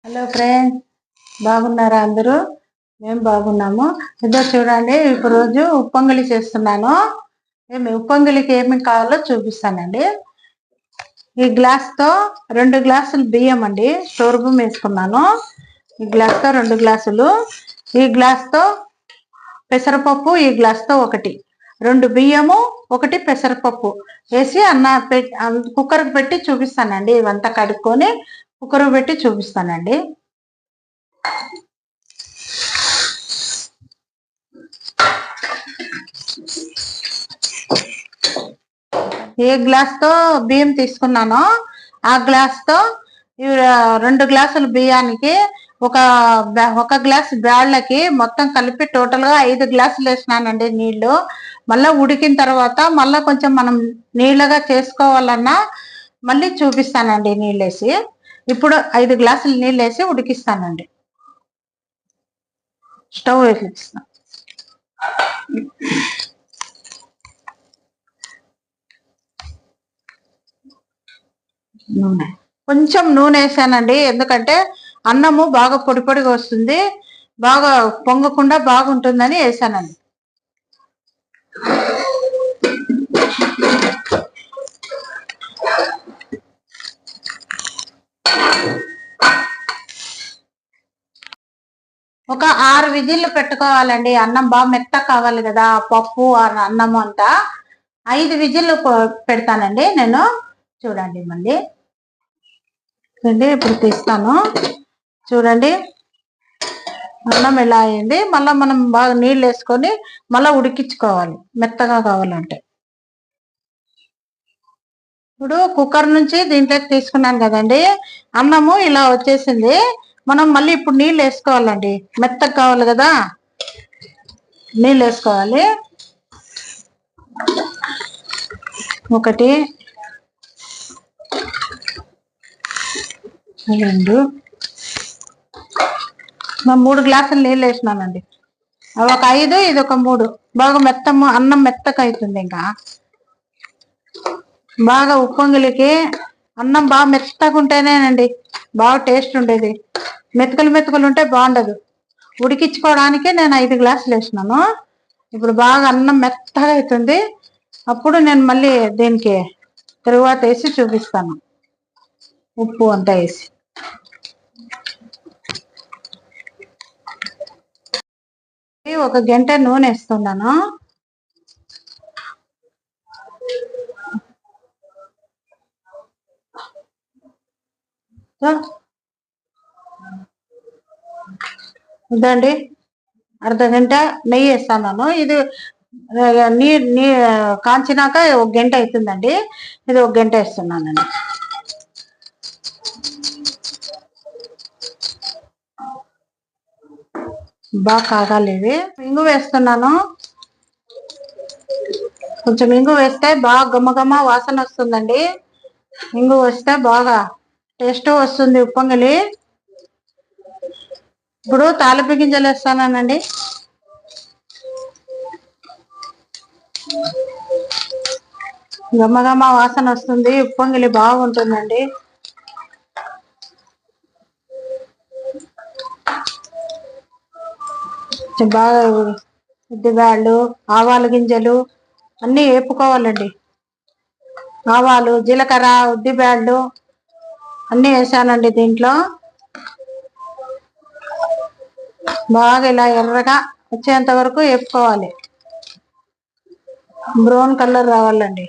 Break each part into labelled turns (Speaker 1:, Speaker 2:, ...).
Speaker 1: Hello friends, బాగున్నారా అందరూ? మేము బాగున్నాము. ఇదో చూడండి, ఇప్పుడు రోజు ఉప్పొంగలి చేస్తున్నాను. ఉప్పొంగలికి ఏమి కావాలో చూపిస్తానండి. ఈ గ్లాస్తో 2 గ్లాసులు బియ్యం అండి, సోరుబియ్యం వేసుకున్నాను. ఈ గ్లాస్తో 2 గ్లాసులు. ఈ గ్లాస్తో పెసరపప్పు, ఈ గ్లాస్తో 1, 2 బియ్యము, 1 పెసరపప్పు వేసి కుక్కర్కి పెట్టి చూపిస్తానండి. ఇవంతా కడుక్కొని కుక్కర్ పెట్టి చూపిస్తానండి. ఏ గ్లాస్తో బియ్యం తీసుకున్నానో ఆ గ్లాస్తో 2 గ్లాసులు బియ్యానికి ఒక గ్లాస్ బ్యాళ్ళకి మొత్తం కలిపి టోటల్గా 5 గ్లాసులు వేసినానండి నీళ్లు. మళ్ళీ ఉడికిన తర్వాత మళ్ళీ కొంచెం మనం నీళ్ళగా చేసుకోవాలన్నా మళ్ళీ చూపిస్తానండి నీళ్ళేసి. ఇప్పుడు 5 గ్లాసులు నీళ్ళు వేసి ఉడికిస్తానండి. స్టవ్ వేసిస్తాను. నూనె కొంచెం నూనె వేసానండి, ఎందుకంటే అన్నము బాగా పొడి పొడిగా వస్తుంది, బాగా పొంగకుండా బాగుంటుందని వేసానండి. ఒక 6 విజిల్లు పెట్టుకోవాలండి. అన్నం బాగా మెత్త కావాలి కదా, పప్పు అన్నము అంతా. 5 విజిల్లు పెడతానండి నేను. చూడండి మళ్ళీ ఇప్పుడు తీస్తాను. చూడండి అన్నం ఎలా అయింది. మళ్ళీ మనం బాగా నీళ్ళు వేసుకొని మళ్ళీ ఉడికించుకోవాలి మెత్తగా కావాలంటే. ఇప్పుడు కుక్కర్ నుంచి దీంట్లోకి తీసుకున్నాను కదండి, అన్నము ఇలా వచ్చేసింది. మనం మళ్ళీ ఇప్పుడు నీళ్ళు వేసుకోవాలండి, మెత్తగా కావాలి కదా, నీళ్ళు వేసుకోవాలి. 1, 2, 3 గ్లాసులు నీళ్ళు వేసినానండి. అవి ఒక 5, ఇది ఒక 3. బాగా అన్నం మెత్తగా అవుతుంది. ఇంకా బాగా ఉప్పొంగలికి అన్నం బాగా మెత్తగా ఉంటేనేనండి బాగా టేస్ట్ ఉండేది. మెతుకులు ఉంటే బాగుండదు. ఉడికించుకోవడానికి నేను 5 గ్లాసులు వేసినాను. ఇప్పుడు బాగా అన్నం మెత్తగా అవుతుంది. అప్పుడు నేను మళ్ళీ దీనికి తరువాత వేసి చూపిస్తాను, ఉప్పు అంతా వేసి. ఒక గంట నూనె వేస్తున్నాను. ఇదండి, అర్ధ గంట నెయ్యి వేస్తాను. ఇది నీ కాంచినాక 1 గంట అవుతుందండి. ఇది 1 గంట వేస్తున్నానండి. బాగా కాగాలి. ఇది ఇంగు వేస్తున్నాను. కొంచెం ఇంగు వేస్తే బాగా గమ్మగమ్మ వాసన వస్తుందండి. ఇంగు వేస్తే బాగా టేస్ట్ వస్తుంది ఉప్పొంగలి. ఇప్పుడు తాలింపు గింజలు వేస్తానండి. గమ్మగమ్మ వాసన వస్తుంది, ఉప్పొంగలి బాగుంటుందండి. బాగా ఉద్దిబ్యాళ్ళు, ఆవాల గింజలు అన్నీ వేపుకోవాలండి. ఆవాలు, జీలకర్ర, ఉద్దిబ్యాళ్ళు అన్నీ వేసానండి దీంట్లో. బాగా ఇలా ఎర్రగా వచ్చేంత వరకు వేపుకోవాలి. బ్రౌన్ కలర్ రావాలండి.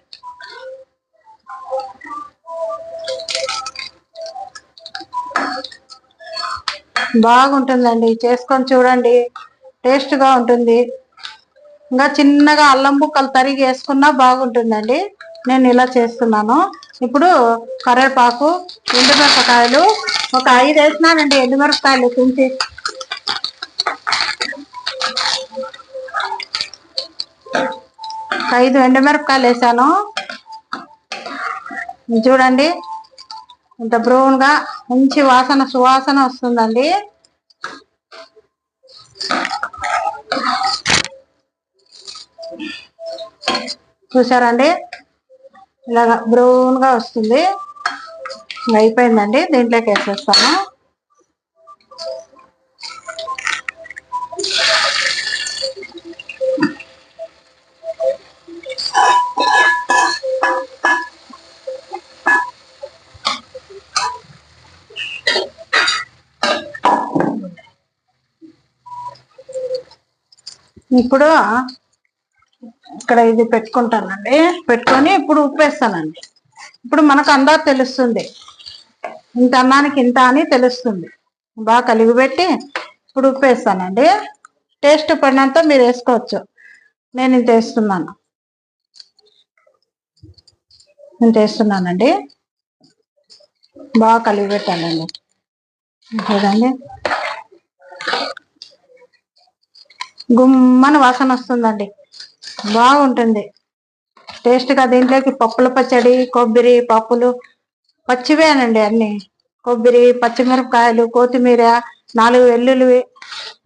Speaker 1: బాగుంటుందండి, చేసుకొని చూడండి, టేస్ట్గా ఉంటుంది. ఇంకా చిన్నగా అల్లం ముక్కలు తరిగి వేసుకున్నా బాగుంటుందండి. నేను ఇలా చేస్తున్నాను. ఇప్పుడు కరివేపాకు, ఎండుమిరపకాయలు ఒక 5 వేసినానండి. ఎండుమిరపకాయలు తుంచి 5 ఎండుమిరపకాయలు వేసాను. చూడండి ఇంత బ్రౌన్ గా మంచి సువాసన వస్తుందండి. చూసారండి, ఇలాగా బ్రౌన్ గా వస్తుంది. అయిపోయిందండి, దీంట్లోకి వేసేస్తాను. ఇప్పుడు ఇక్కడ ఇది పెట్టుకుంటానండి. పెట్టుకొని ఇప్పుడు ఉప్పు వేస్తానండి. ఇప్పుడు మనకు అందాజు తెలుస్తుంది, ఇంత అన్నానికి ఇంత అని తెలుస్తుంది. బాగా కలిగిపెట్టి ఇప్పుడు ఉప్పు వేస్తానండి. టేస్ట్ పడినంత మీరు వేసుకోవచ్చు. నేను ఇంత వేస్తున్నానండి. బాగా కలిగి పెట్టాలండి. చూడండి, గుమ్మని వాసన వస్తుందండి. బాగుంటుంది టేస్ట్గా. దీంట్లోకి పప్పుల పచ్చడి, కొబ్బరి, పప్పులు పచ్చివేనండి అన్ని. కొబ్బరి, పచ్చిమిరపకాయలు, కొత్తిమీర, 4 వెల్లుల్లి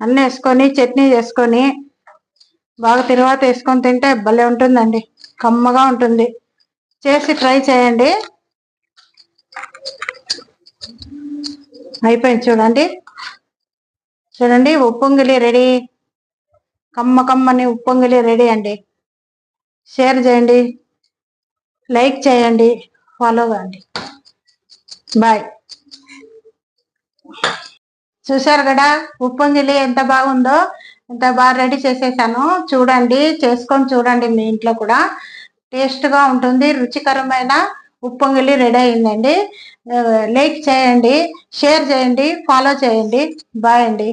Speaker 1: అన్నీ వేసుకొని చట్నీ చేసుకొని బాగా తిరువాత వేసుకొని తింటే భలే ఉంటుందండి. కమ్మగా ఉంటుంది. చేసి ట్రై చేయండి. అయిపోయింది చూడండి. చూడండి, ఉప్పొంగిలి రెడీ. కమ్మని ఉప్పొంగిలి రెడీ అండి. షేర్ చేయండి, లైక్ చేయండి, ఫాలో కాండి. బాయ్. చూసారు కదా ఉప్పొంగిలి ఎంత బాగుందో. ఎంత బాగా రెడీ చేసేసాను. చూడండి, చేసుకొని చూడండి. మీ ఇంట్లో కూడా టేస్ట్గా ఉంటుంది. రుచికరమైన ఉప్పొంగిలి రెడీ అయిందండి. లైక్ చేయండి, షేర్ చేయండి, ఫాలో చేయండి. బాయ్ అండి.